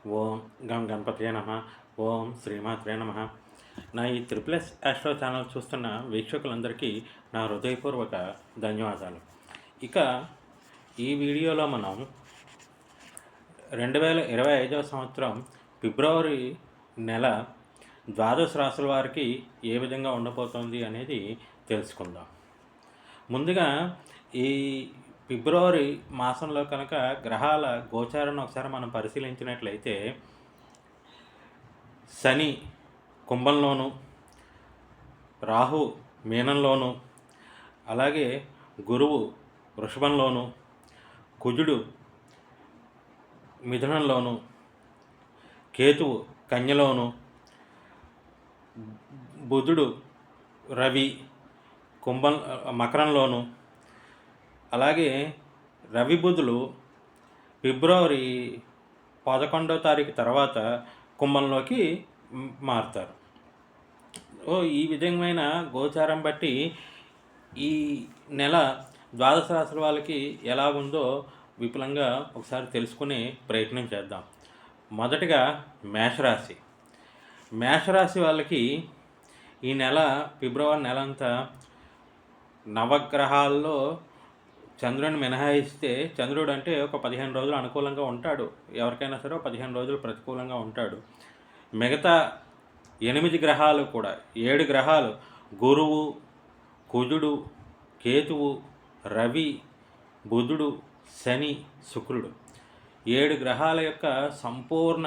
ఓం గం గణపతయే నమ. ఓం శ్రీమాత్రే నమ. నా ఈ త్రిప్లస్ ఆస్ట్రో ఛానల్ చూస్తున్న వీక్షకులందరికీ నా హృదయపూర్వక ధన్యవాదాలు. ఇక ఈ వీడియోలో మనం 2025 సంవత్సరం ఫిబ్రవరి నెల ద్వాదశ రాశుల వారికి ఏ విధంగా ఉండబోతోంది అనేది తెలుసుకుందాం. ముందుగా ఈ ఫిబ్రవరి మాసంలో కనుక గ్రహాల గోచారాన్ని ఒకసారి మనం పరిశీలించినట్లయితే శని కుంభంలోను, రాహు మీనంలోను, అలాగే గురువు వృషభంలోను, కుజుడు మిథునంలోను, కేతువు కన్యలోను, బుధుడు రవి మకరంలోను, అలాగే రవి బుధులు ఫిబ్రవరి 11వ తారీఖు తర్వాత కుంభంలోకి మారుతారు. ఈ విధమైన గోచారం బట్టి ఈ నెల ద్వాదశ రాశుల వాళ్ళకి ఎలా ఉందో విపులంగా ఒకసారి తెలుసుకునే ప్రయత్నం చేద్దాం. మొదటిగా మేషరాశి. మేషరాశి వాళ్ళకి ఈ నెల ఫిబ్రవరి నెల అంతా నవగ్రహాల్లో చంద్రుడిని మినహాయిస్తే, చంద్రుడు అంటే ఒక 15 రోజులు అనుకూలంగా ఉంటాడు, ఎవరికైనా సరే 15 రోజులు ప్రతికూలంగా ఉంటాడు. మిగతా 8 గ్రహాలు కూడా 7 గ్రహాలు గురువు, కుజుడు, కేతువు, రవి, బుధుడు, శని, శుక్రుడు 7 గ్రహాల యొక్క సంపూర్ణ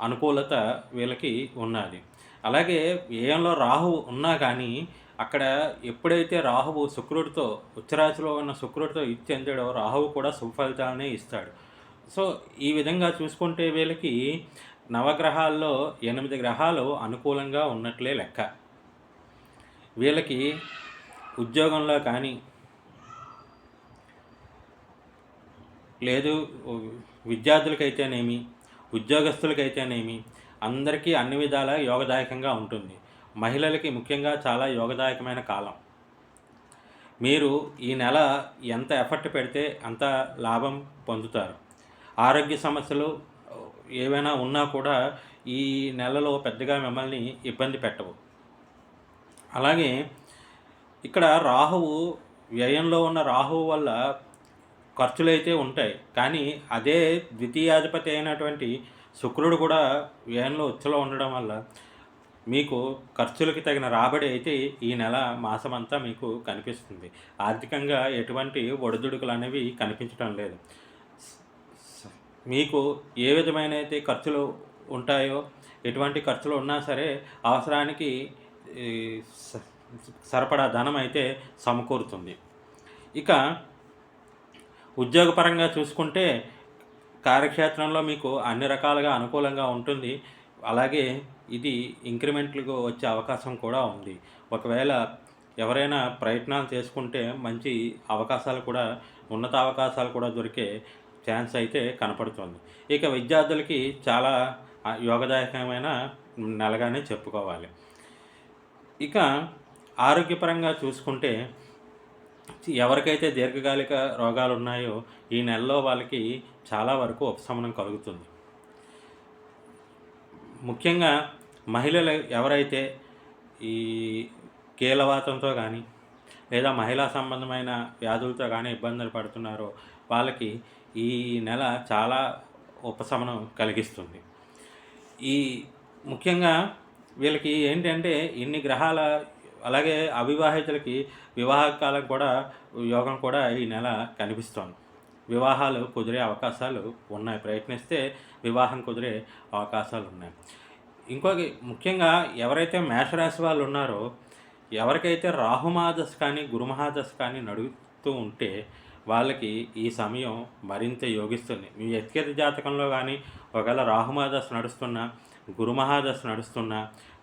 అనుకూలత వీళ్ళకి ఉన్నది. అలాగే వ్యయంలో రాహువు ఉన్నా కానీ అక్కడ ఎప్పుడైతే రాహువు శుక్రుడితో ఉచ్చరాశిలో ఉన్న శుక్రుడితో చెందాడో రాహువు కూడా శుభ ఫలితాలనే ఇస్తాడు. సో ఈ విధంగా చూసుకుంటే వీళ్ళకి నవగ్రహాల్లో 8 గ్రహాలు అనుకూలంగా ఉన్నట్లే లెక్క. వీళ్ళకి ఉద్యోగంలో కానీ లేదు విద్యార్థులకైతేనేమి ఉద్యోగస్తులకైతేనేమి అందరికీ అన్ని విధాల యోగదాయకంగా ఉంటుంది. మహిళలకి ముఖ్యంగా చాలా యోగదాయకమైన కాలం. మీరు ఈ నెల ఎంత ఎఫర్ట్ పెడితే అంత లాభం పొందుతారు. ఆరోగ్య సమస్యలు ఏవైనా ఉన్నా కూడా ఈ నెలలో పెద్దగా మిమ్మల్ని ఇబ్బంది పెట్టవు. అలాగే ఇక్కడ రాహువు వ్యయంలో ఉన్న రాహువు వల్ల ఖర్చులైతే ఉంటాయి, కానీ అదే ద్వితీయాధిపతి అయినటువంటి శుక్రుడు కూడా వ్యయంలో ఉచ్చలో ఉండడం వల్ల మీకు ఖర్చులకి తగిన రాబడి అయితే ఈ నెల మాసమంతా మీకు కనిపిస్తుంది. ఆర్థికంగా ఎటువంటి ఒడిదుడుకులు అనేవి కనిపించడం లేదు. మీకు ఏ విధమైన అయితే ఖర్చులు ఉంటాయో, ఎటువంటి ఖర్చులు ఉన్నా సరే అవసరానికి సరిపడా ధనం అయితే సమకూరుతుంది. ఇక ఉద్యోగపరంగా చూసుకుంటే కార్యక్షేత్రంలో మీకు అన్ని రకాలుగా అనుకూలంగా ఉంటుంది. అలాగే ఇది ఇంక్రిమెంట్లకు వచ్చే అవకాశం కూడా ఉంది. ఒకవేళ ఎవరైనా ప్రయత్నాలు చేసుకుంటే మంచి అవకాశాలు కూడా, ఉన్నత అవకాశాలు కూడా దొరికే ఛాన్స్ అయితే కనపడుతుంది. ఇక విద్యార్థులకి చాలా యోగదాయకమైన నెలగానే చెప్పుకోవాలి. ఇక ఆరోగ్యపరంగా చూసుకుంటే ఎవరికైతే దీర్ఘకాలిక రోగాలు ఉన్నాయో ఈ నెలలో వాళ్ళకి చాలా వరకు ఉపశమనం కలుగుతుంది. ముఖ్యంగా మహిళలు ఎవరైతే ఈ కీలవాతంతో కానీ లేదా మహిళా సంబంధమైన వ్యాధులతో కానీ ఇబ్బందులు పడుతున్నారో వాళ్ళకి ఈ నెల చాలా ఉపశమనం కలిగిస్తుంది. ఈ ముఖ్యంగా వీళ్ళకి ఏంటంటే ఇన్ని గ్రహాల, అలాగే అవివాహితులకి వివాహకాలం కూడా యోగం కూడా ఈ నెల కనిపిస్తోంది. వివాహాలు కుదిరే అవకాశాలు ఉన్నాయి, ప్రయత్నిస్తే వివాహం కుదిరే అవకాశాలు ఉన్నాయి. ఇంకొక ముఖ్యంగా ఎవరైతే మేషరాశి వాళ్ళు ఉన్నారో, ఎవరికైతే రాహుమహాదశ కానీ గురుమహాదశ కానీ నడుస్తూ ఉంటే వాళ్ళకి ఈ సమయం మరింత యోగిస్తుంది. మీ వ్యక్తిగత జాతకంలో కానీ ఒకవేళ రాహుమహాదశ నడుస్తున్నా, గురుమహాదశ నడుస్తున్నా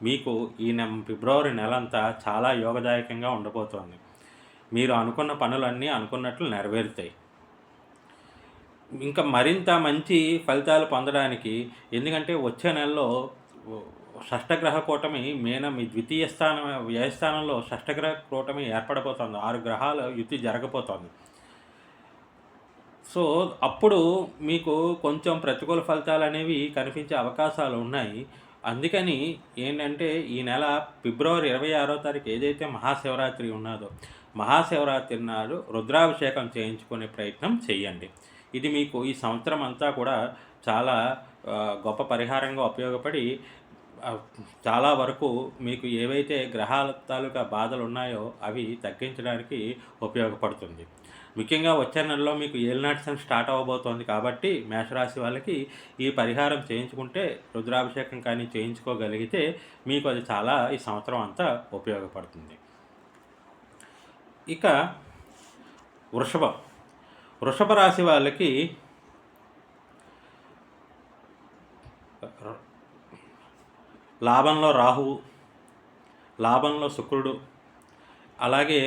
మీకు ఈ ఫిబ్రవరి నెలంతా చాలా యోగదాయకంగా ఉండబోతోంది. మీరు అనుకున్న పనులన్నీ అనుకున్నట్లు నెరవేరుతాయి. ఇంకా మరింత మంచి ఫలితాలు పొందడానికి, ఎందుకంటే వచ్చే నెలలో షష్టగ్రహ కూటమి మీ ద్వితీయ స్థానం వ్యయస్థానంలో షష్టగ్రహ కూటమి ఏర్పడబోతోంది. 6 గ్రహాల యుతి జరగబోతోంది. సో, అప్పుడు మీకు కొంచెం ప్రతికూల ఫలితాలనేవి కనిపించే అవకాశాలు ఉన్నాయి. అందుకని ఏంటంటే, ఈ నెల ఫిబ్రవరి 26వ తారీఖు ఏదైతే మహాశివరాత్రి ఉన్నాదో, మహాశివరాత్రి నాడు రుద్రాభిషేకం చేయించుకునే ప్రయత్నం చేయండి. ఇది మీకు ఈ సంవత్సరం అంతా కూడా చాలా గొప్ప పరిహారంగా ఉపయోగపడి చాలా వరకు మీకు ఏవైతే గ్రహాల తాలూకా బాధలున్నాయో అవి తగ్గించడానికి ఉపయోగపడుతుంది. ముఖ్యంగా వచ్చే నెలలో మీకు ఏలినాటి శని స్టార్ట్ అవ్వబోతోంది కాబట్టి మేషరాశి వాళ్ళకి ఈ పరిహారం చేయించుకుంటే, రుద్రాభిషేకం కానీ చేయించుకోగలిగితే మీకు అది చాలా ఈ సంవత్సరం అంతా ఉపయోగపడుతుంది. ఇక వృషభ రాశి వాళ్ళకి లాభంలో రాహువు, లాభంలో శుక్రుడు, అలాగే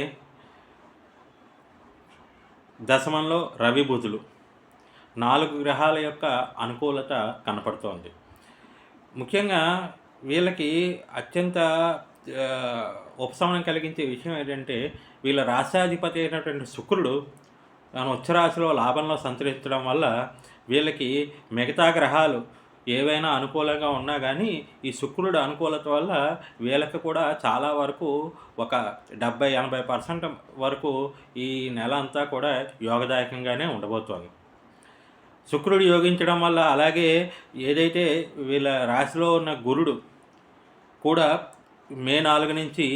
దశమంలో రవి బుధులు 4 గ్రహాల యొక్క అనుకూలత కనపడుతోంది. ముఖ్యంగా వీళ్ళకి అత్యంత ఉపశమనం కలిగించే విషయం ఏంటంటే, వీళ్ళ రాశ్యాధిపతి అయినటువంటి శుక్రుడు తన ఉచ్చరాశిలో లాభంలో సంచరించడం వల్ల వీళ్ళకి మిగతా గ్రహాలు ఏవైనా అనుకూలంగా ఉన్నా కానీ ఈ శుక్రుడు అనుకూలత వల్ల వీళ్ళకి కూడా చాలా వరకు ఒక 70-80% వరకు ఈ నెల అంతా కూడా యోగదాయకంగానే ఉండబోతోంది. శుక్రుడు యోగించడం వల్ల, అలాగే ఏదైతే వీళ్ళ రాశిలో ఉన్న గురుడు కూడా మే 4 నుంచి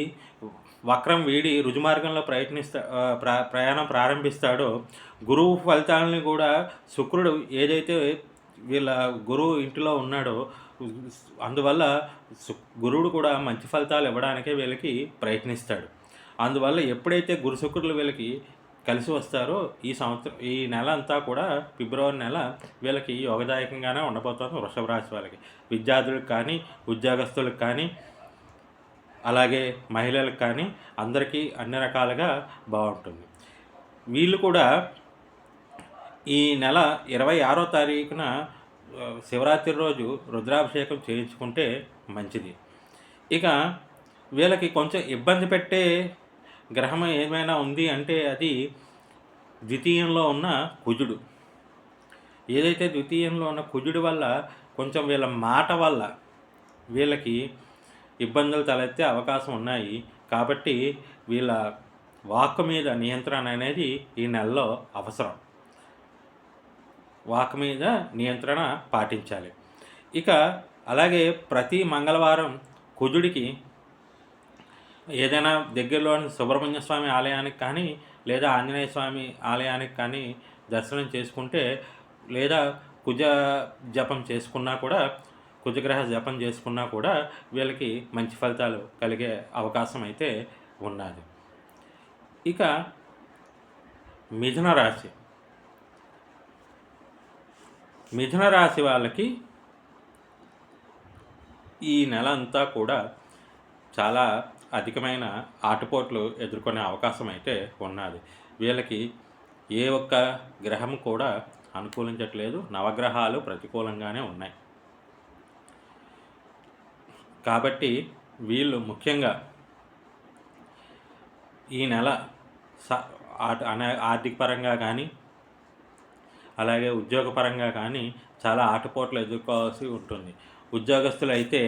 వక్రం వీడి రుజుమార్గంలో ప్రయాణం ప్రారంభిస్తాడో, గురువు ఫలితాలని కూడా శుక్రుడు ఏదైతే వీళ్ళ గురువు ఇంటిలో ఉన్నాడో, అందువల్ల గురువుడు కూడా మంచి ఫలితాలు ఇవ్వడానికే వీళ్ళకి ప్రయత్నిస్తాడు. అందువల్ల ఎప్పుడైతే గురు శుక్రులు వీళ్ళకి కలిసి వస్తారో ఈ నెల అంతా కూడా ఫిబ్రవరి నెల వీళ్ళకి యోగదాయకంగానే ఉండబోతుంది. వృషభ రాశి వాళ్ళకి విద్యార్థులకు కానీ, ఉద్యోగస్తులకు కానీ, అలాగే మహిళలకు కానీ అందరికీ అన్ని రకాలుగా బాగుంటుంది. వీళ్ళు కూడా ఈ నెల 26వ తారీఖున శివరాత్రి రోజు రుద్రాభిషేకం చేయించుకుంటే మంచిది. ఇక వీళ్ళకి కొంచెం ఇబ్బంది పెట్టే గ్రహం ఏమైనా ఉంది అంటే అది ద్వితీయంలో ఉన్న కుజుడు. ఏదైతే ద్వితీయంలో ఉన్న కుజుడు వల్ల కొంచెం వీళ్ళ మాట వల్ల వీళ్ళకి ఇబ్బందులు తలెత్తే అవకాశం ఉన్నాయి. కాబట్టి వీళ్ళ వాక్ మీద నియంత్రణ అనేది ఈ నెలలో అవసరం. వాక్ మీద నియంత్రణ పాటించాలి. ఇక అలాగే ప్రతి మంగళవారం కుజుడికి ఏదైనా దగ్గరలోని సుబ్రహ్మణ్య స్వామి ఆలయానికి కానీ, లేదా ఆంజనేయ స్వామి ఆలయానికి కానీ దర్శనం చేసుకుంటే, లేదా కుజ జపం చేసుకున్నా కూడా, కుజగ్రహ జపం చేసుకున్నా కూడా వీళ్ళకి మంచి ఫలితాలు కలిగే అవకాశం అయితే ఉన్నది. ఇక మిథున రాశి వాళ్ళకి ఈ నెల అంతా కూడా చాలా అధికమైన ఆటుపోట్లు ఎదుర్కొనే అవకాశం అయితే ఉన్నది. వీళ్ళకి ఏ ఒక్క గ్రహం కూడా అనుకూలించట్లేదు. నవగ్రహాలు ప్రతికూలంగానే ఉన్నాయి. కాబట్టి వీళ్ళు ముఖ్యంగా ఈ నెల ఆర్థిక పరంగా కానీ, అలాగే ఉద్యోగపరంగా కానీ చాలా ఆటుపోట్లు ఎదుర్కోవాల్సి ఉంటుంది. ఉద్యోగస్తులు అయితే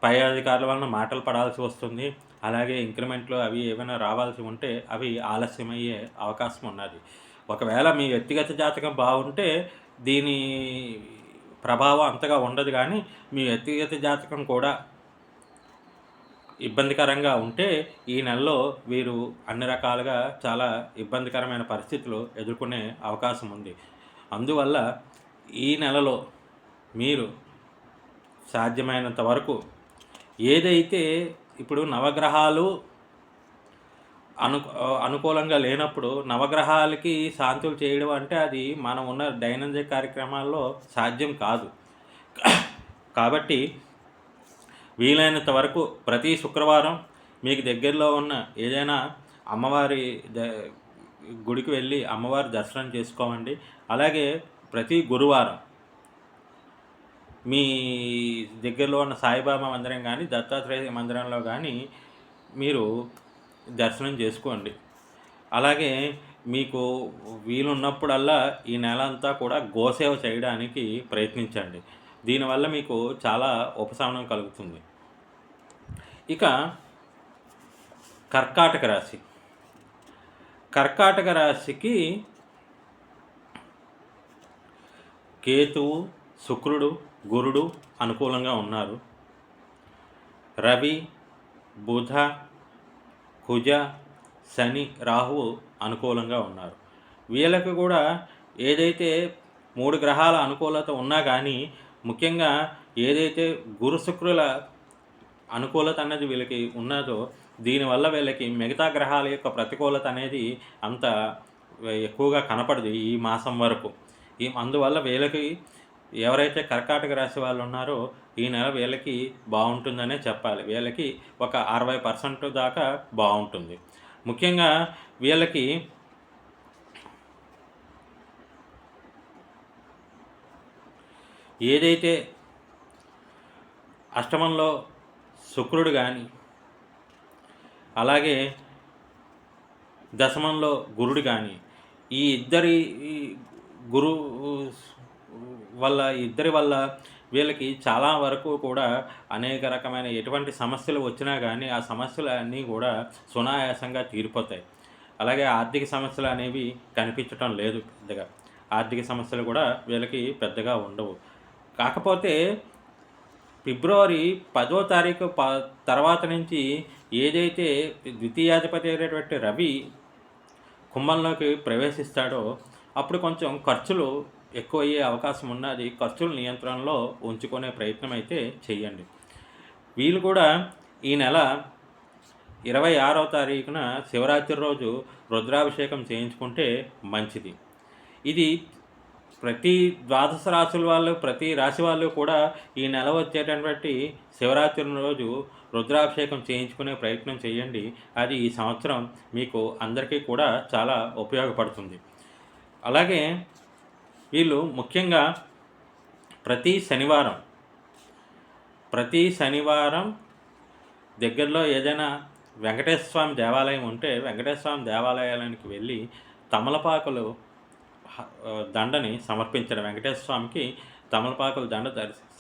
పై అధికారుల వలన మాటలు పడాల్సి వస్తుంది. అలాగే ఇంక్రిమెంట్లు అవి ఏమైనా రావాల్సి ఉంటే అవి ఆలస్యమయ్యే అవకాశం ఉన్నది. ఒకవేళ మీ వ్యక్తిగత జాతకం బాగుంటే దీని ప్రభావం అంతగా ఉండదు. కానీ మీ వ్యక్తిగత జాతకం కూడా ఇబ్బందికరంగా ఉంటే ఈ నెలలో వీరు అన్ని రకాలుగా చాలా ఇబ్బందికరమైన పరిస్థితులు ఎదుర్కొనే అవకాశం ఉంది. అందువల్ల ఈ నెలలో మీరు సాధ్యమైనంత వరకు ఏదైతే ఇప్పుడు నవగ్రహాలు అనుకూలంగా లేనప్పుడు నవగ్రహాలకి శాంతులు చేయడం అంటే అది మనం ఉన్న దైనందిక కార్యక్రమాల్లో సాధ్యం కాదు. కాబట్టి వీలైనంత వరకు ప్రతి శుక్రవారం మీకు దగ్గరలో ఉన్న ఏదైనా అమ్మవారి గుడికి వెళ్ళి అమ్మవారి దర్శనం చేసుకోవండి. అలాగే ప్రతి గురువారం మీ దగ్గరలో ఉన్న సాయిబాబా మందిరం కానీ, దత్తాత్రేయ మందిరంలో కానీ మీరు దర్శనం చేసుకోండి. అలాగే మీకు వీలున్నప్పుడల్లా ఈ నెల అంతా కూడా గోసేవ చేయడానికి ప్రయత్నించండి. దీనివల్ల మీకు చాలా ఉపశమనం కలుగుతుంది. ఇక కర్కాటక రాశి. కర్కాటక రాశికి కేతువు, శుక్రుడు, గురుడు అనుకూలంగా ఉన్నారు. రవి, బుధ, కుజ, శని, రాహువు అనుకూలంగా ఉన్నారు. వీళ్ళకి కూడా ఏదైతే 3 గ్రహాల అనుకూలత ఉన్నా కానీ ముఖ్యంగా ఏదైతే గురు శుక్రుల అనుకూలత అనేది వీళ్ళకి ఉన్నదో దీనివల్ల వీళ్ళకి మిగతా గ్రహాల యొక్క ప్రతికూలత అనేది అంత ఎక్కువగా కనపడదు ఈ మాసం వరకు. అందువల్ల వీళ్ళకి ఎవరైతే కర్కాటక రాశి వాళ్ళు ఉన్నారో ఈ నెల వీళ్ళకి బాగుంటుందనే చెప్పాలి. వీళ్ళకి ఒక 60% దాకా బాగుంటుంది. ముఖ్యంగా వీళ్ళకి ఏదైతే అష్టమంలో శుక్రుడు కానీ అలాగే దశమంలో గురుడు కానీ ఈ ఇద్దరి వల్ల వీళ్ళకి చాలా వరకు కూడా అనేక రకమైన ఎటువంటి సమస్యలు వచ్చినా కానీ ఆ సమస్యలు అన్నీ కూడా సునాయాసంగా తీరిపోతాయి. అలాగే ఆర్థిక సమస్యలు అనేవి కనిపించటం లేదు పెద్దగా. ఆర్థిక సమస్యలు కూడా వీళ్ళకి పెద్దగా ఉండవు. కాకపోతే ఫిబ్రవరి 10వ తారీఖు తర్వాత నుంచి ఏదైతే ద్వితీయాధిపతి అయినటువంటి రవి కుంభంలోకి ప్రవేశిస్తాడో అప్పుడు కొంచెం ఖర్చులు ఎక్కువయ్యే అవకాశం ఉన్నది. ఖర్చుల నియంత్రణలో ఉంచుకునే ప్రయత్నం అయితే చేయండి. వీళ్ళు కూడా ఈ నెల 26వ తారీఖున శివరాత్రి రోజు రుద్రాభిషేకం చేయించుకుంటే మంచిది. ఇది ప్రతి ద్వాదశ రాశుల వాళ్ళు, ప్రతి రాశి వాళ్ళు కూడా ఈ నెల వచ్చేటటువంటి శివరాత్రి రోజు రుద్రాభిషేకం చేయించుకునే ప్రయత్నం చేయండి. అది ఈ సంవత్సరం మీకు అందరికీ కూడా చాలా ఉపయోగపడుతుంది. అలాగే వీళ్ళు ముఖ్యంగా ప్రతి శనివారం దగ్గరలో ఏదైనా వెంకటేశ్వర స్వామి దేవాలయం ఉంటే వెంకటేశ్వర స్వామి దేవాలయానికి వెళ్ళి తమలపాకులు దండని సమర్పించండి. వెంకటేశ్వర స్వామికి తమలపాకుల దండ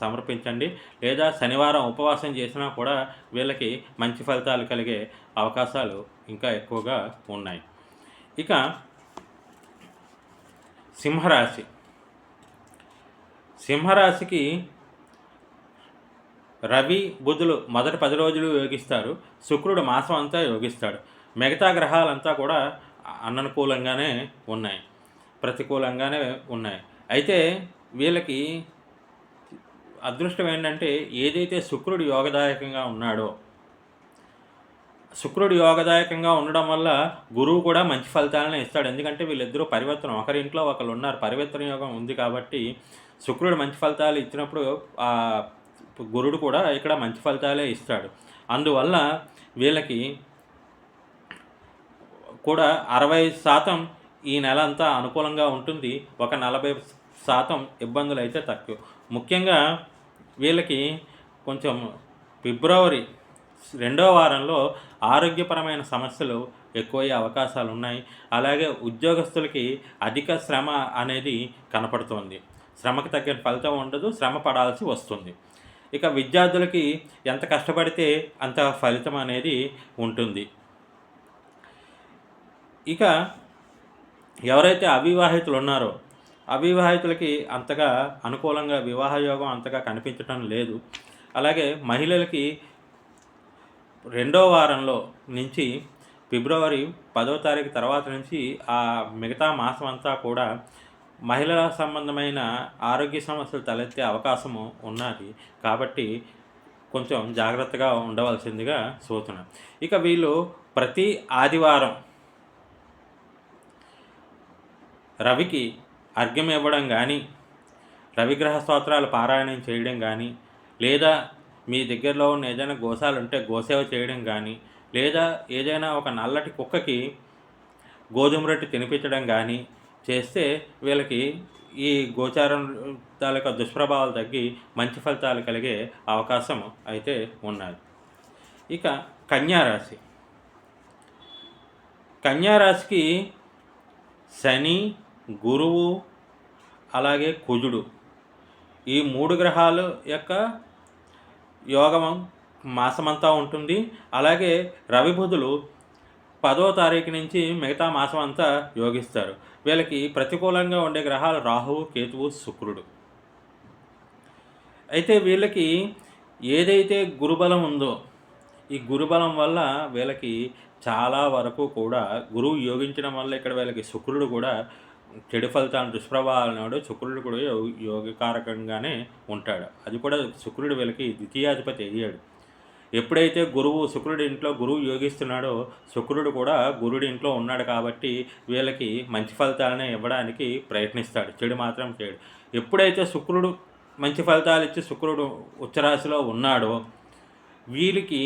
సమర్పించండి. లేదా శనివారం ఉపవాసం చేసినా కూడా వీళ్ళకి మంచి ఫలితాలు కలిగే అవకాశాలు ఇంకా ఎక్కువగా ఉన్నాయి. ఇక సింహరాశికి రవి, బుధులు మొదటి 10 రోజులు యోగిస్తారు. శుక్రుడు మాసం అంతా యోగిస్తాడు. మిగతా గ్రహాలంతా కూడా అననుకూలంగానే ఉన్నాయి, ప్రతికూలంగానే ఉన్నాయి. అయితే వీళ్ళకి అదృష్టం ఏంటంటే ఏదైతే శుక్రుడు యోగదాయకంగా ఉన్నాడో శుక్రుడు యోగదాయకంగా ఉండడం వల్ల గురువు కూడా మంచి ఫలితాలను ఇస్తాడు. ఎందుకంటే వీళ్ళిద్దరూ పరివర్తన, ఒకరింట్లో ఒకరు ఉన్నారు, పరివర్తన యోగం ఉంది కాబట్టి శుక్రుడు మంచి ఫలితాలు ఇచ్చినప్పుడు గురుడు కూడా ఇక్కడ మంచి ఫలితాలే ఇస్తాడు. అందువల్ల వీళ్ళకి కూడా 60% ఈ నెల అంతా అనుకూలంగా ఉంటుంది. ఒక 40% ఇబ్బందులు అయితే తక్కువ. ముఖ్యంగా వీళ్ళకి కొంచెం ఫిబ్రవరి 2వ వారంలో ఆరోగ్యపరమైన సమస్యలు ఎక్కువయ్యే అవకాశాలు ఉన్నాయి. అలాగే ఉద్యోగస్తులకి అధిక శ్రమ అనేది కనపడుతుంది. శ్రమకు తగిన ఫలితం ఉండదు, శ్రమ పడాల్సి వస్తుంది. ఇక విద్యార్థులకి ఎంత కష్టపడితే అంత ఫలితం అనేది ఉంటుంది. ఇక ఎవరైతే అవివాహితులు ఉన్నారో అవివాహితులకి అంతగా అనుకూలంగా వివాహ యోగం అంతగా కనిపించటం లేదు. అలాగే మహిళలకి 2వ వారంలో నుంచి ఫిబ్రవరి 10వ తారీఖు తర్వాత నుంచి ఆ మిగతా మాసం అంతా కూడా మహిళల సంబంధమైన ఆరోగ్య సమస్యలు తలెత్తే అవకాశము ఉన్నది. కాబట్టి కొంచెం జాగ్రత్తగా ఉండవలసిందిగా సూచన. ఇక వీళ్ళు ప్రతి ఆదివారం రవికి అర్ఘ్యం ఇవ్వడం కానీ, రవిగ్రహ స్తోత్రాలు పారాయణం చేయడం కానీ, లేదా మీ దగ్గరలో ఉన్న ఏదైనా గోశాలు ఉంటే గోసేవ చేయడం కానీ, లేదా ఏదైనా ఒక నల్లటి కుక్కకి గోధుమ రొట్టె తినిపించడం కానీ చేస్తే వీళ్ళకి ఈ గోచారం తాలూకా దుష్ప్రభావాలు తగ్గి మంచి ఫలితాలు కలిగే అవకాశం అయితే ఉన్నది. ఇక కన్యారాశికి శని, గురువు, అలాగే కుజుడు, ఈ 3 గ్రహాల యొక్క యోగం మాసమంతా ఉంటుంది. అలాగే రవి బుధులు 10వ తారీఖు నుంచి మిగతా మాసం అంతా యోగిస్తారు. వీళ్ళకి ప్రతికూలంగా ఉండే గ్రహాలు రాహువు, కేతువు, శుక్రుడు. అయితే వీళ్ళకి ఏదైతే గురుబలం ఉందో ఈ గురుబలం వల్ల వీళ్ళకి చాలా వరకు కూడా గురువు యోగించడం వల్ల ఇక్కడ వీళ్ళకి శుక్రుడు కూడా చెడు ఫలితాలను దుష్ప్రభావాలను శుక్రుడు కూడా యోగకారకంగానే ఉంటాడు. అది కూడా శుక్రుడు వీళ్ళకి ద్వితీయాధిపతి అయ్యాడు. ఎప్పుడైతే గురువు శుక్రుడి ఇంట్లో గురువు యోగిస్తున్నాడో శుక్రుడు కూడా గురుడి ఇంట్లో ఉన్నాడు కాబట్టి వీళ్ళకి మంచి ఫలితాలనే ఇవ్వడానికి ప్రయత్నిస్తాడు, చెడు మాత్రం చేయడు. ఎప్పుడైతే శుక్రుడు మంచి ఫలితాలు ఇచ్చి శుక్రుడు ఉచ్చరాశిలో ఉన్నాడో వీరికి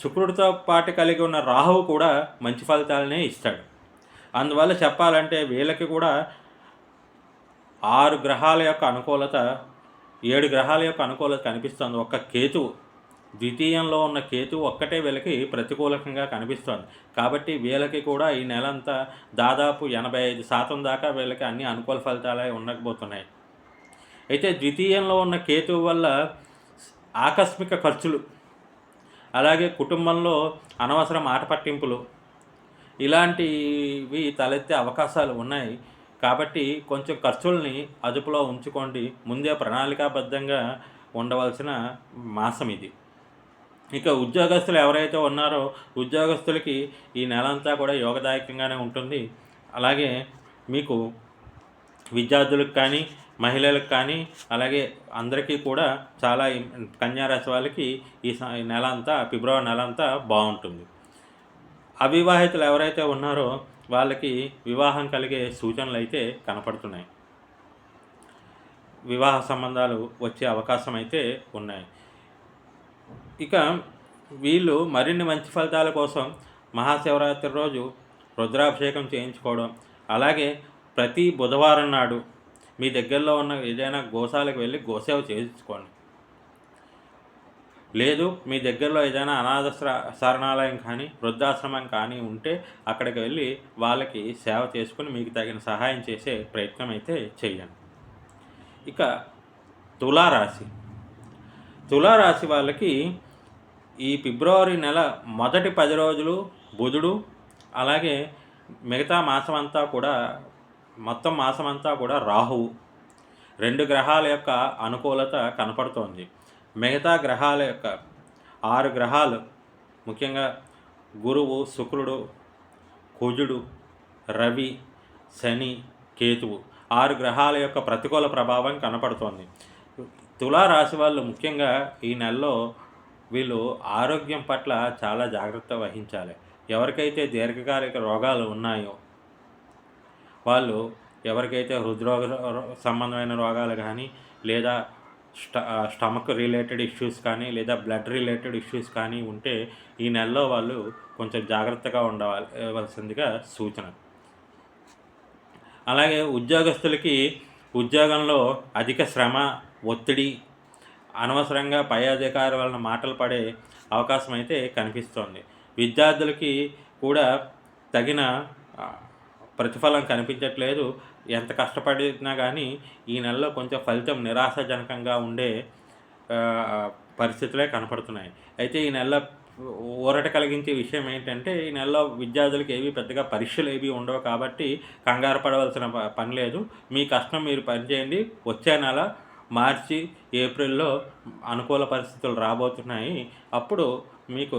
శుక్రుడితో పాటు కలిగి ఉన్న రాహువు కూడా మంచి ఫలితాలనే ఇస్తాడు. అందువల్ల చెప్పాలంటే వీళ్ళకి కూడా 6 గ్రహాల యొక్క అనుకూలత 7 గ్రహాల యొక్క అనుకూలత కనిపిస్తుంది. ఒక్క కేతువు ద్వితీయంలో ఉన్న కేతువు ఒక్కటే వీళ్ళకి ప్రతికూలకంగా కనిపిస్తుంది. కాబట్టి వీళ్ళకి కూడా ఈ నెలంతా దాదాపు 85% దాకా వీళ్ళకి అన్ని అనుకూల ఫలితాలే ఉండకపోతున్నాయి. అయితే ద్వితీయంలో ఉన్న కేతువు వల్ల ఆకస్మిక ఖర్చులు, అలాగే కుటుంబంలో అనవసర మాట పట్టింపులు ఇలాంటివి తలెత్తే అవకాశాలు ఉన్నాయి. కాబట్టి కొంచెం ఖర్చుల్ని అదుపులో ఉంచుకోండి. ముందే ప్రణాళికాబద్ధంగా ఉండవలసిన మాసం ఇది. ఇక ఉద్యోగస్తులు ఎవరైతే ఉన్నారో ఉద్యోగస్తులకి ఈ నెలంతా కూడా యోగదాయకంగానే ఉంటుంది. అలాగే మీకు విద్యార్థులకు కానీ మహిళలకు కానీ అలాగే అందరికీ కూడా చాలా కన్యారాశి వాళ్ళకి ఈ నెల అంతా ఫిబ్రవరి నెల అంతా బాగుంటుంది. అవివాహితులు ఎవరైతే ఉన్నారో వాళ్ళకి వివాహం కలిగే సూచనలు అయితే కనపడుతున్నాయి. వివాహ సంబంధాలు వచ్చే అవకాశం అయితే ఉన్నాయి. ఇక వీళ్ళు మరిన్ని మంచి ఫలితాల కోసం మహాశివరాత్రి రోజు రుద్రాభిషేకం చేయించుకోవడం, అలాగే ప్రతి బుధవారం నాడు మీ దగ్గరలో ఉన్న ఏదైనా గోశాలకు వెళ్ళి గోసేవ చేయించుకోండి. లేదు మీ దగ్గరలో ఏదైనా అనాథ శరణాలయం కానీ వృద్ధాశ్రమం కానీ ఉంటే అక్కడికి వెళ్ళి వాళ్ళకి సేవ చేసుకుని మీకు తగిన సహాయం చేసే ప్రయత్నం అయితే చేయండి. ఇక తులారాశి వాళ్ళకి ఈ ఫిబ్రవరి నెల మొదటి 10 రోజులు బుధుడు, అలాగే మిగతా మాసం అంతా కూడా మొత్తం మాసం అంతా కూడా రాహువు 2 గ్రహాల యొక్క అనుకూలత కనపడుతోంది. మిగతా గ్రహాల యొక్క 6 గ్రహాలు ముఖ్యంగా గురువు, శుక్రుడు, కుజుడు, రవి, శని, కేతువు 6 గ్రహాల యొక్క ప్రతికూల ప్రభావం కనపడుతోంది. తులారాశి వాళ్ళు ముఖ్యంగా ఈ నెలలో వీళ్ళు ఆరోగ్యం పట్ల చాలా జాగ్రత్త వహించాలి. ఎవరికైతే దీర్ఘకాలిక రోగాలు ఉన్నాయో వాళ్ళు, ఎవరికైతే హృద్రోగ సంబంధమైన రోగాలు కానీ లేదా స్టమక్ రిలేటెడ్ ఇష్యూస్ కానీ లేదా బ్లడ్ రిలేటెడ్ ఇష్యూస్ కానీ ఉంటే ఈ నెలలో వాళ్ళు కొంచెం జాగ్రత్తగా ఉండవలసిందిగా సూచన. అలాగే ఉద్యోగస్తులకి ఉద్యోగంలో అధిక శ్రమ, ఒత్తిడి, అనవసరంగా పై అధికారి వలన మాటలు పడే అవకాశం అయితే కనిపిస్తోంది. విద్యార్థులకి కూడా తగిన ప్రతిఫలం కనిపించట్లేదు. ఎంత కష్టపడినా కానీ ఈ నెలలో కొంచెం ఫలితం నిరాశాజనకంగా ఉండే పరిస్థితులే కనపడుతున్నాయి. అయితే ఈ నెలలో ఊరట కలిగించే విషయం ఏంటంటే ఈ నెలలో విద్యార్థులకు ఏవి పెద్దగా పరీక్షలు ఏవి ఉండవు కాబట్టి కంగారు పడవలసిన పని లేదు. మీ కష్టం మీరు పనిచేయండి. వచ్చే నెల మార్చి, ఏప్రిల్లో అనుకూల పరిస్థితులు రాబోతున్నాయి. అప్పుడు మీకు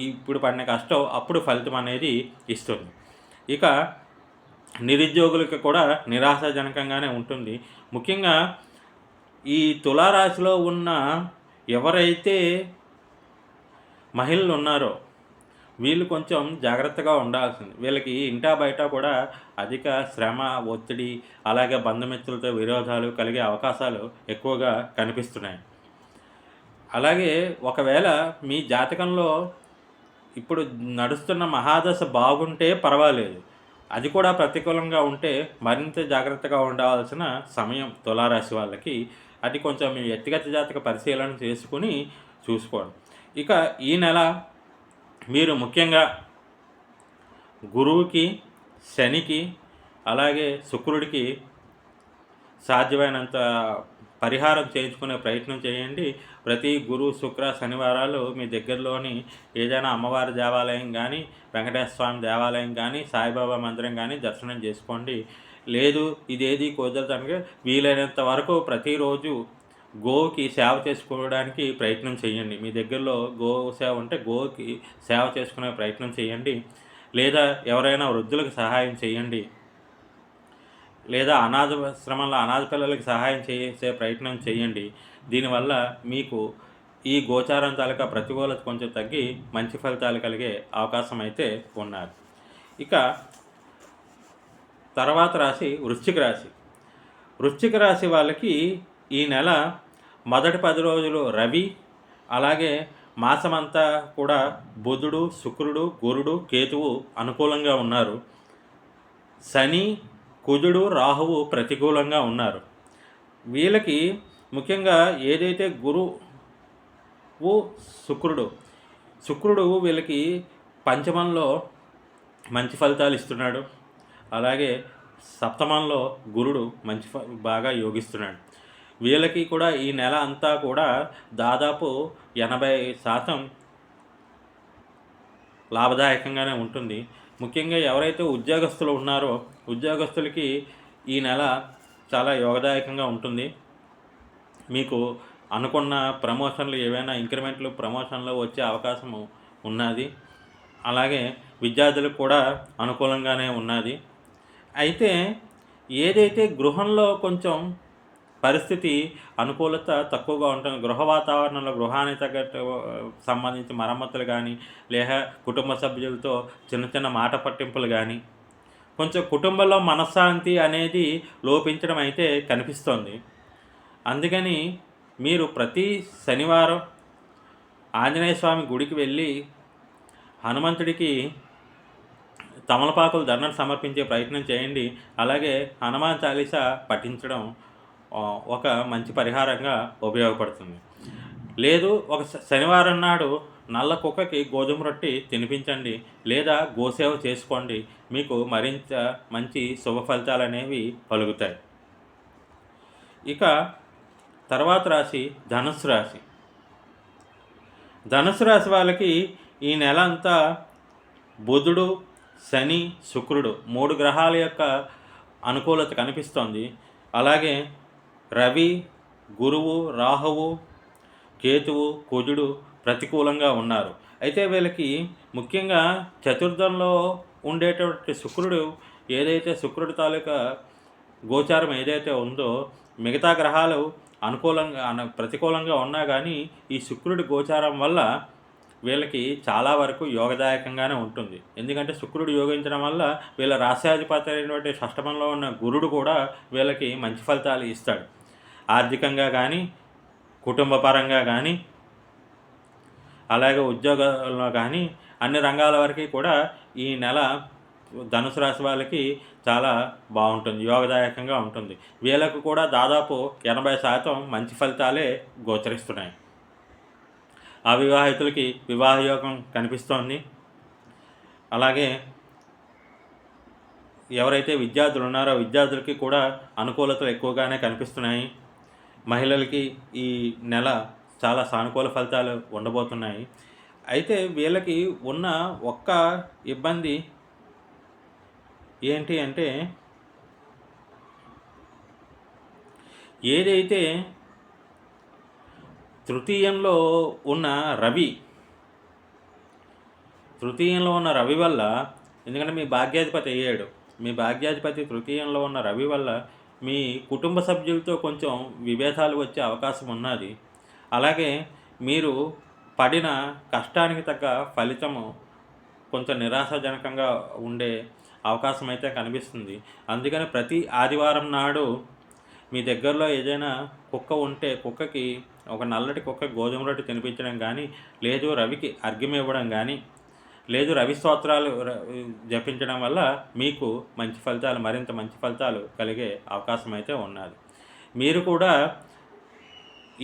ఇప్పుడు పడిన కష్టం అప్పుడు ఫలితం అనేది ఇస్తుంది. ఇక నిరుద్యోగులకు కూడా నిరాశాజనకంగానే ఉంటుంది. ముఖ్యంగా ఈ తులారాశిలో ఉన్న ఎవరైతే మహిళలు ఉన్నారో వీళ్ళు కొంచెం జాగ్రత్తగా ఉండాల్సింది. వీళ్ళకి ఇంటా బయట కూడా అధిక శ్రమ, ఒత్తిడి, అలాగే బంధుమిత్రులతో విరోధాలు కలిగే అవకాశాలు ఎక్కువగా కనిపిస్తున్నాయి. అలాగే ఒకవేళ మీ జాతకంలో ఇప్పుడు నడుస్తున్న మహాదశ బాగుంటే పర్వాలేదు, అది కూడా ప్రతికూలంగా ఉంటే మరింత జాగ్రత్తగా ఉండవలసిన సమయం తులారాశి వాళ్ళకి. అది కొంచెం మీ వ్యక్తిగత జాతక పరిశీలన చేసుకుని చూసుకోండి. ఇక ఈ నెల మీరు ముఖ్యంగా గురువుకి, శనికి, అలాగే శుక్రుడికి సాధ్యమైనంత పరిహారం చేయించుకునే ప్రయత్నం చేయండి. ప్రతి గురు, శుక్ర, శనివారాలు మీ దగ్గరలోని ఏదైనా అమ్మవారి దేవాలయం కానీ, వెంకటేశ్వర స్వామి దేవాలయం కానీ, సాయిబాబా మందిరం కానీ దర్శనం చేసుకోండి. లేదు ఇదేది కుదరదనగా వీలైనంత వరకు ప్రతిరోజు గోవుకి సేవ చేసుకోవడానికి ప్రయత్నం చేయండి. మీ దగ్గరలో గో సేవ ఉంటే గోవుకి సేవ చేసుకునే ప్రయత్నం చేయండి. లేదా ఎవరైనా వృద్ధులకు సహాయం చేయండి. లేదా అనాథాశ్రమంలో అనాథ పిల్లలకి సహాయం చేసే ప్రయత్నం చేయండి. దీనివల్ల మీకు ఈ గోచారం తాలూకా ప్రతికూలత కొంచెం తగ్గి మంచి ఫలితాలు కలిగే అవకాశం అయితే ఉన్నది. ఇక తర్వాత రాశి వృశ్చిక రాశి. వృశ్చిక రాశి వాళ్ళకి ఈ నెల మొదటి 10 రోజులు రవి, అలాగే మాసమంతా కూడా బుధుడు, శుక్రుడు, గురుడు, కేతువు అనుకూలంగా ఉన్నారు. శని, కుజుడు, రాహువు ప్రతికూలంగా ఉన్నారు. వీళ్ళకి ముఖ్యంగా ఏదైతే గురువు, శుక్రుడు వీళ్ళకి పంచమంలో మంచి ఫలితాలు ఇస్తున్నాడు. అలాగే సప్తమంలో గురుడు బాగా యోగిస్తున్నాడు. వీళ్ళకి కూడా ఈ నెల అంతా కూడా దాదాపు 80% లాభదాయకంగానే ఉంటుంది. ముఖ్యంగా ఎవరైతే ఉద్యోగస్తులు ఉన్నారో ఉద్యోగస్తులకి ఈ నెల చాలా యోగదాయకంగా ఉంటుంది. మీకు అనుకున్న ప్రమోషన్లు ఏవైనా ఇంక్రిమెంట్లు ప్రమోషన్లు వచ్చే అవకాశం ఉన్నది. అలాగే విద్యార్థులకు కూడా అనుకూలంగానే ఉన్నది. అయితే ఏదైతే గృహంలో కొంచెం పరిస్థితి అనుకూలత తక్కువగా ఉంటుంది. గృహ వాతావరణంలో గృహానికి తగ్గట్టు సంబంధించి మరమ్మతులు కానీ, లేక కుటుంబ సభ్యులతో చిన్న చిన్న మాట పట్టింపులు కానీ, కొంచెం కుటుంబంలో మనశ్శాంతి అనేది లోపించడం అయితే కనిపిస్తోంది. అందుకని మీరు ప్రతి శనివారం ఆంజనేయ స్వామి గుడికి వెళ్ళి హనుమంతుడికి తమలపాకులు దండన సమర్పించే ప్రయత్నం చేయండి. అలాగే హనుమాన్ చాలీసా పఠించడం ఒక మంచి పరిహారంగా ఉపయోగపడుతుంది. లేదు ఒక శనివారం నాడు నల్ల కుక్కకి గోధుమ రొట్టి తినిపించండి, లేదా గోసేవ చేసుకోండి. మీకు మరింత మంచి శుభ ఫలితాలు అనేవి కలుగుతాయి. ఇక తర్వాత రాశి ధనుస్సు రాశి. ధనుస్సు రాశి వాళ్ళకి ఈ నెల అంతా బుధుడు, శని, శుక్రుడు 3 గ్రహాల యొక్క అనుకూలత కనిపిస్తోంది. అలాగే రవి, గురువు, రాహువు, కేతువు, కుజుడు ప్రతికూలంగా ఉన్నారు. అయితే వీళ్ళకి ముఖ్యంగా చతుర్థంలో ఉండేటువంటి శుక్రుడు ఏదైతే శుక్రుడి తాలూకా గోచారం ఏదైతే ఉందో మిగతా గ్రహాలు ప్రతికూలంగా ఉన్నా కానీ ఈ శుక్రుడి గోచారం వల్ల వీళ్ళకి చాలా వరకు యోగదాయకంగానే ఉంటుంది. ఎందుకంటే శుక్రుడు యోగించడం వల్ల వీళ్ళ రాశ్యాధిపతి అయినటువంటి షష్టమంలో ఉన్న గురుడు కూడా వీళ్ళకి మంచి ఫలితాలు ఇస్తాడు. ఆర్థికంగా కానీ, కుటుంబ పరంగా కానీ, అలాగే ఉద్యోగంలో కానీ అన్ని రంగాల వరకు కూడా ఈ నెల ధనుసు రాశి వాళ్ళకి చాలా బాగుంటుంది, యోగదాయకంగా ఉంటుంది. వీళ్ళకు కూడా దాదాపు 80% మంచి ఫలితాలే గోచరిస్తున్నాయి. అవివాహితులకి వివాహ యోగం కనిపిస్తోంది. అలాగే ఎవరైతే విద్యార్థులు ఉన్నారో విద్యార్థులకి కూడా అనుకూలతలు ఎక్కువగానే కనిపిస్తున్నాయి. మహిళలకి ఈ నెల చాలా సానుకూల ఫలితాలు ఉండబోతున్నాయి. అయితే వీళ్ళకి ఉన్న ఒక్క ఇబ్బంది ఏంటి అంటే ఏదైతే తృతీయంలో ఉన్న రవి వల్ల, ఎందుకంటే మీ భాగ్యాధిపతి అయ్యాడు, మీ భాగ్యాధిపతి తృతీయంలో ఉన్న రవి వల్ల మీ కుటుంబ సభ్యులతో కొంచెం విభేదాలు వచ్చే అవకాశం ఉన్నది. అలాగే మీరు పడిన కష్టానికి తగ్గ ఫలితము కొంచెం నిరాశాజనకంగా ఉండే అవకాశం అయితే కనిపిస్తుంది. అందుకని ప్రతి ఆదివారం నాడు మీ దగ్గరలో ఏదైనా కుక్క ఉంటే కుక్కకి ఒక నల్లటి కుక్క గోధుమ రొట్టె తినిపించడం కానీ, లేదు రవికి అర్ఘ్యం ఇవ్వడం కానీ, లేదు రవి స్తోత్రాలు జపించడం వల్ల మీకు మరింత మంచి ఫలితాలు కలిగే అవకాశం అయితే ఉన్నది. మీరు కూడా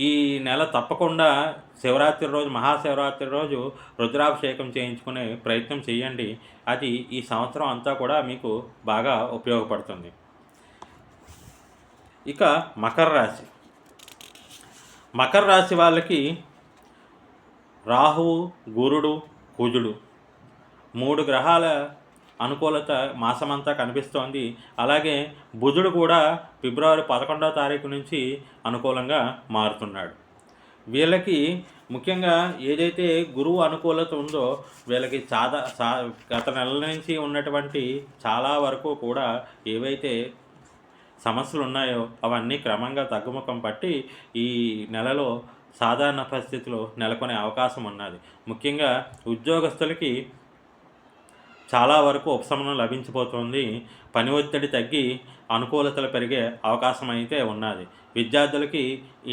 ఈ నెల తప్పకుండా శివరాత్రి రోజు, మహాశివరాత్రి రోజు రుద్రాభిషేకం చేయించుకునే ప్రయత్నం చేయండి. అది ఈ సంవత్సరం అంతా కూడా మీకు బాగా ఉపయోగపడుతుంది. ఇక మకర రాశి. మకర రాశి వాళ్ళకి రాహువు, గురుడు, కుజుడు 3 గ్రహాల అనుకూలత మాసమంతా కనిపిస్తోంది. అలాగే బుధుడు కూడా ఫిబ్రవరి 11వ తారీఖు నుంచి అనుకూలంగా మారుతున్నాడు. వీళ్ళకి ముఖ్యంగా ఏదైతే గురువు అనుకూలత ఉందో వీళ్ళకి గత నెలల నుంచి ఉన్నటువంటి చాలా వరకు కూడా ఏవైతే సమస్యలు ఉన్నాయో అవన్నీ క్రమంగా తగ్గుముఖం పట్టి ఈ నెలలో సాధారణ పరిస్థితులు నెలకొనే అవకాశం ఉన్నది. ముఖ్యంగా ఉద్యోగస్తులకి చాలా వరకు ఉపశమనం లభించబోతోంది. పని ఒత్తిడి తగ్గి అనుకూలతలు పెరిగే అవకాశం అయితే ఉన్నది. విద్యార్థులకి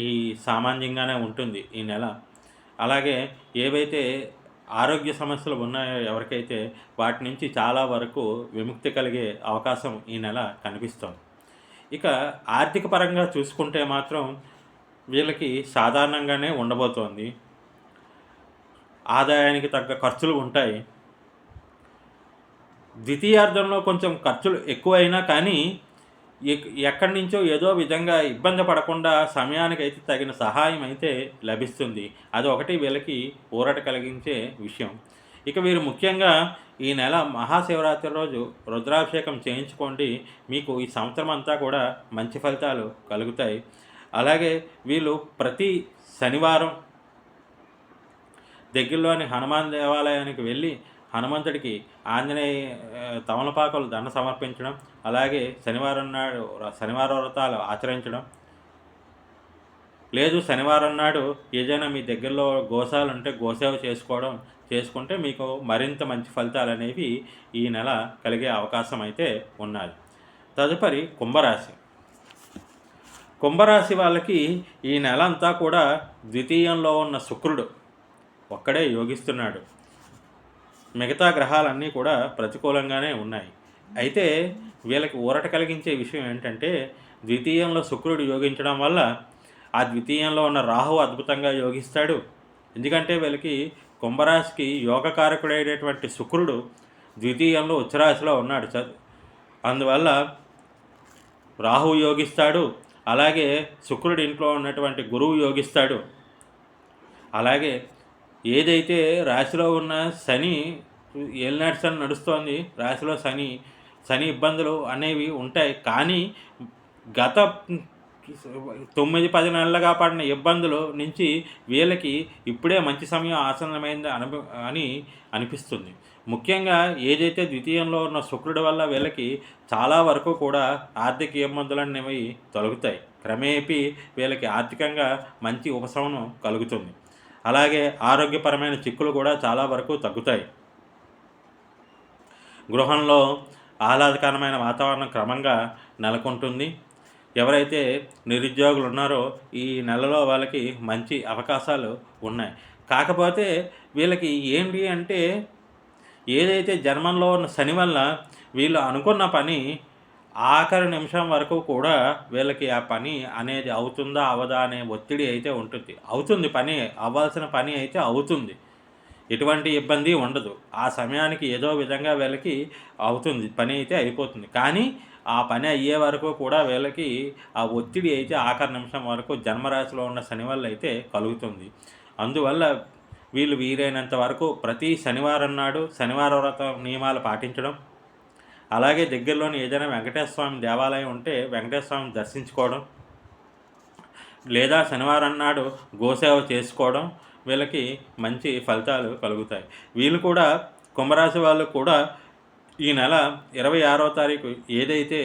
ఈ సామాన్యంగానే ఉంటుంది ఈ నెల. అలాగే ఏవైతే ఆరోగ్య సమస్యలు ఉన్నాయో ఎవరికైతే వాటి నుంచి చాలా వరకు విముక్తి కలిగే అవకాశం ఈ నెల కనిపిస్తోంది. ఇక ఆర్థిక పరంగా చూసుకుంటే మాత్రం వీళ్ళకి సాధారణంగానే ఉండబోతోంది. ఆదాయానికి తగ్గ ఖర్చులు ఉంటాయి. ద్వితీయార్థంలో కొంచెం ఖర్చులు ఎక్కువైనా కానీ ఎక్కడి నుంచో ఏదో విధంగా ఇబ్బంది పడకుండా సమయానికి అయితే తగిన సహాయం అయితే లభిస్తుంది. అది ఒకటి వీళ్ళకి ఊరట కలిగించే విషయం. ఇక వీరు ముఖ్యంగా ఈ నెల మహాశివరాత్రి రోజు రుద్రాభిషేకం చేయించుకోండి. మీకు ఈ సంవత్సరం అంతా కూడా మంచి ఫలితాలు కలుగుతాయి. అలాగే వీళ్ళు ప్రతి శనివారం దగ్గరలోని హనుమాన్ దేవాలయానికి వెళ్ళి హనుమంతుడికి ఆంజనేయ తమలపాకులు దండ సమర్పించడం, అలాగే శనివారం వ్రతాలు ఆచరించడం, లేదు శనివారం నాడు ఏదైనా మీ దగ్గరలో గోశాల ఉంటే గోసేవ చేసుకుంటే మీకు మరింత మంచి ఫలితాలు అనేవి ఈ నెల కలిగే అవకాశం అయితే ఉన్నది. తదుపరి కుంభరాశి. కుంభరాశి వాళ్ళకి ఈ నెల అంతా కూడా ద్వితీయంలో ఉన్న శుక్రుడు ఒక్కడే యోగిస్తున్నాడు. మిగతా గ్రహాలన్నీ కూడా ప్రతికూలంగానే ఉన్నాయి. అయితే వీళ్ళకి ఊరట కలిగించే విషయం ఏంటంటే ద్వితీయంలో శుక్రుడు యోగించడం వల్ల ఆ ద్వితీయంలో ఉన్న రాహువు అద్భుతంగా యోగిస్తాడు. ఎందుకంటే వీళ్ళకి కుంభరాశికి యోగకారకుడైనటువంటి శుక్రుడు ద్వితీయంలో ఉచ్చరాశిలో ఉన్నాడు. అందువల్ల రాహువు యోగిస్తాడు. అలాగే శుక్రుడి ఇంట్లో ఉన్నటువంటి గురువు యోగిస్తాడు. అలాగే ఏదైతే రాశిలో ఉన్న శని ఏలినాటి శని నడుస్తోంది, రాశిలో శని ఇబ్బందులు అనేవి ఉంటాయి. కానీ గత 9-10 నెలలుగా పడిన ఇబ్బందుల నుంచి వీళ్ళకి ఇప్పుడే మంచి సమయం ఆసన్నమైంది అని అనిపిస్తుంది. ముఖ్యంగా ఏదైతే ద్వితీయంలో ఉన్న శుక్రుడి వల్ల వీళ్ళకి చాలా వరకు కూడా ఆర్థిక ఇబ్బందులు అనేవి తొలగుతాయి. క్రమేపీ వీళ్ళకి ఆర్థికంగా మంచి ఉపశమనం కలుగుతుంది. అలాగే ఆరోగ్యపరమైన చిక్కులు కూడా చాలా వరకు తగ్గుతాయి. గృహంలో ఆహ్లాదకరమైన వాతావరణం క్రమంగా నెలకొంటుంది. ఎవరైతే నిరుద్యోగులు ఉన్నారో ఈ నెలలో వాళ్ళకి మంచి అవకాశాలు ఉన్నాయి. కాకపోతే వీళ్ళకి ఏంటి అంటే ఏదైతే జన్మంలో ఉన్న శని వల్ల వీళ్ళు అనుకున్న పని ఆఖరి నిమిషం వరకు కూడా వీళ్ళకి ఆ పని అనేది అవుతుందా అవదా అనే ఒత్తిడి అయితే ఉంటుంది. అవుతుంది, పని అవ్వాల్సిన పని అయితే అవుతుంది, ఎటువంటి ఇబ్బంది ఉండదు. ఆ సమయానికి ఏదో విధంగా వీళ్ళకి అవుతుంది, పని అయితే అయిపోతుంది. కానీ ఆ పని అయ్యే వరకు కూడా వీళ్ళకి ఆ ఒత్తిడి అయితే ఆఖరి నిమిషం వరకు జన్మరాశిలో ఉన్న శని వల్ల అయితే కలుగుతుంది. అందువల్ల వీళ్ళు వీలైనంత వరకు ప్రతి శనివారం నాడు శనివార వ్రత నియమాలు పాటించడం, అలాగే దగ్గరలోని ఏదైనా వెంకటేశ్వర స్వామి దేవాలయం ఉంటే వెంకటేశ్వర స్వామిని దర్శించుకోవడం, లేదా శనివారం నాడు గోసేవ చేసుకోవడం వీళ్ళకి మంచి ఫలితాలు కలుగుతాయి. వీళ్ళు కూడా కుంభరాశి వాళ్ళు కూడా ఈ నెల 26వ తారీఖు ఏదైతే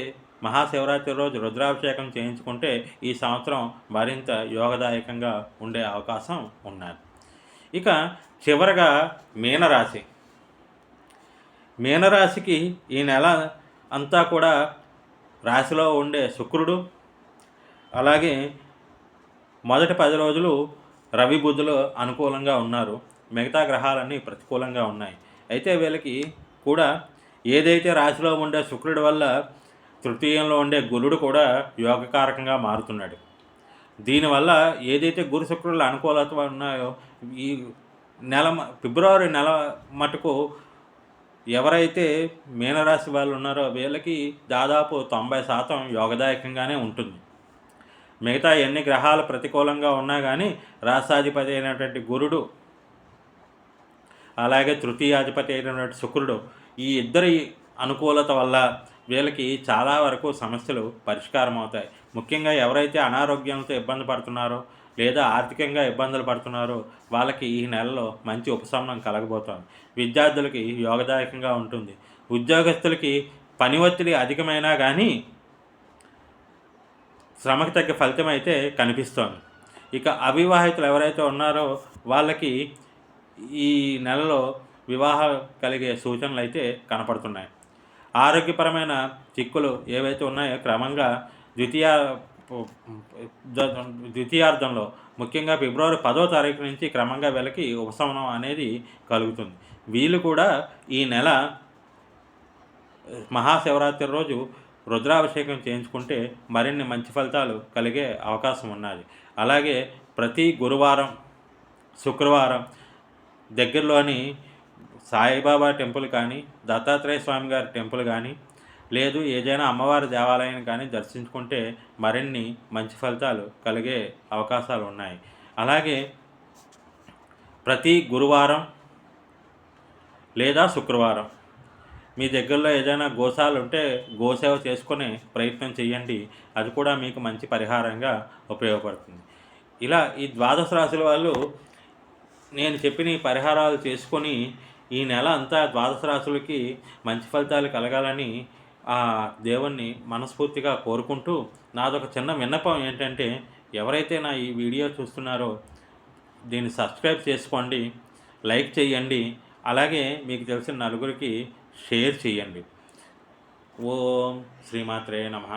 మహాశివరాత్రి రోజు రుద్రాభిషేకం చేయించుకుంటే ఈ సంవత్సరం మరింత యోగదాయకంగా ఉండే అవకాశం ఉన్నది. ఇక చివరగా మీనరాశి. మీనరాశికి ఈ నెల అంతా కూడా రాశిలో ఉండే శుక్రుడు, అలాగే మొదటి 10 రోజులు రవి బుధులు అనుకూలంగా ఉన్నారు. మిగతా గ్రహాలన్నీ ప్రతికూలంగా ఉన్నాయి. అయితే వీళ్ళకి కూడా ఏదైతే రాశిలో ఉండే శుక్రుడి వల్ల తృతీయంలో ఉండే గురుడు కూడా యోగకారకంగా మారుతున్నాడు. దీనివల్ల ఏదైతే గురు శుక్రుల అనుకూలత ఉన్నాయో ఈ ఫిబ్రవరి నెల మటుకు ఎవరైతే మీనరాశి వాళ్ళు ఉన్నారో వీళ్ళకి దాదాపు 90% యోగదాయకంగానే ఉంటుంది. మిగతా ఎన్ని గ్రహాలు ప్రతికూలంగా ఉన్నా కానీ రాష్ట్రాధిపతి అయినటువంటి గురుడు, అలాగే తృతీయాధిపతి అయినటువంటి శుక్రుడు, ఈ ఇద్దరి అనుకూలత వల్ల వీళ్ళకి చాలా వరకు సమస్యలు పరిష్కారం అవుతాయి. ముఖ్యంగా ఎవరైతే అనారోగ్యంతో ఇబ్బంది పడుతున్నారో లేదా ఆర్థికంగా ఇబ్బందులు పడుతున్నారో వాళ్ళకి ఈ నెలలో మంచి ఉపశమనం కలగబోతోంది. విద్యార్థులకి యోగదాయకంగా ఉంటుంది. ఉద్యోగస్తులకి పని ఒత్తిడి అధికమైనా కానీ శ్రమకు తగ్గ ఫలితం అయితే కనిపిస్తోంది. ఇక అవివాహితులు ఎవరైతే ఉన్నారో వాళ్ళకి ఈ నెలలో వివాహం కలిగే సూచనలు అయితే కనపడుతున్నాయి. ఆరోగ్యపరమైన చిక్కులు ఏవైతే ఉన్నాయో క్రమంగా ద్వితీయార్థంలో ముఖ్యంగా ఫిబ్రవరి 10వ తారీఖు నుంచి క్రమంగా వీళ్ళకి ఉపశమనం అనేది కలుగుతుంది. వీళ్ళు కూడా ఈ నెల మహాశివరాత్రి రోజు రుద్రాభిషేకం చేయించుకుంటే మరిన్ని మంచి ఫలితాలు కలిగే అవకాశం ఉన్నది. అలాగే ప్రతి గురువారం, శుక్రవారం దగ్గరలోని సాయిబాబా టెంపుల్ కానీ, దత్తాత్రేయ స్వామి గారి టెంపుల్ కానీ, లేదు ఏదైనా అమ్మవారి దేవాలయం కానీ దర్శించుకుంటే మరిన్ని మంచి ఫలితాలు కలిగే అవకాశాలు ఉన్నాయి. అలాగే ప్రతి గురువారం లేదా శుక్రవారం మీ దగ్గరలో ఏదైనా గోశాల ఉంటే గోసేవ చేసుకునే ప్రయత్నం చేయండి. అది కూడా మీకు మంచి పరిహారంగా ఉపయోగపడుతుంది. ఇలా ఈ ద్వాదశ రాశుల వాళ్ళు నేను చెప్పిన ఈ పరిహారాలు చేసుకొని ఈ నెల అంతా ద్వాదశ రాశులకి మంచి ఫలితాలు కలగాలని ఆ దేవుణ్ణి మనస్ఫూర్తిగా కోరుకుంటూ, నాదొక చిన్న విన్నపం ఏంటంటే, ఎవరైతే నా ఈ వీడియో చూస్తున్నారో దీన్ని సబ్స్క్రైబ్ చేసుకోండి, లైక్ చేయండి, అలాగే మీకు తెలిసిన నలుగురికి షేర్ చేయండి. ఓం శ్రీమాత్రే నమః.